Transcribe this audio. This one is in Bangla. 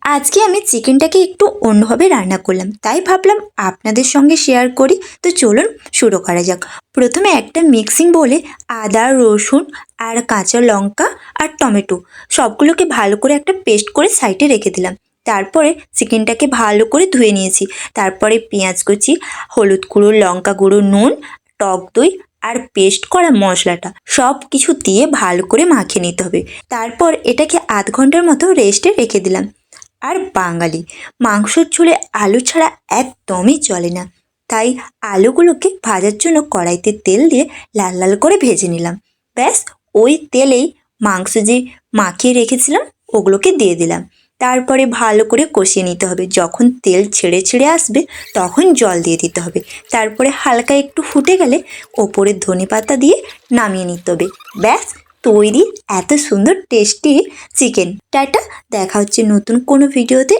আজকে আমি চিকেনটাকে একটু অন্যভাবে রান্না করলাম, তাই ভাবলাম আপনাদের সঙ্গে শেয়ার করি। তো চলুন শুরু করা যাক। প্রথমে একটা মিক্সিং বোলে আদা, রসুন আর কাঁচা লঙ্কা আর টমেটো সবগুলোকে ভালো করে একটা পেস্ট করে সাইডে রেখে দিলাম। তারপরে চিকেনটাকে ভালো করে ধুয়ে নিয়েছি। তারপরে পেঁয়াজ কুচি, হলুদ গুঁড়ো, লঙ্কা গুঁড়ো, নুন, টক দই আর পেস্ট করা মশলাটা সব কিছু দিয়ে ভালো করে মাখিয়ে নিতে হবে। তারপর এটাকে আধ ঘন্টার মতো রেস্টে রেখে দিলাম। আর বাঙালি মাংসর ঝোলে আলু ছাড়া একদমই চলে না, তাই আলুগুলোকে ভাজার জন্য কড়াইতে তেল দিয়ে লাল লাল করে ভেজে নিলাম। ব্যাস, ওই তেলেই মাংস যে মাখিয়ে রেখেছিলাম ওগুলোকে দিয়ে দিলাম। তারপরে ভালো করে কষিয়ে নিতে হবে। যখন তেল ছেড়ে ছেড়ে আসবে তখন জল দিয়ে দিতে হবে। তারপরে হালকা একটু ফুটে গেলে ওপরে ধনেপাতা দিয়ে নামিয়ে নিতে হবে। ব্যাস, তৈরি এত সুন্দর টেস্টি চিকেন। টাটা, দেখা হচ্ছে নতুন কোনো ভিডিওতে।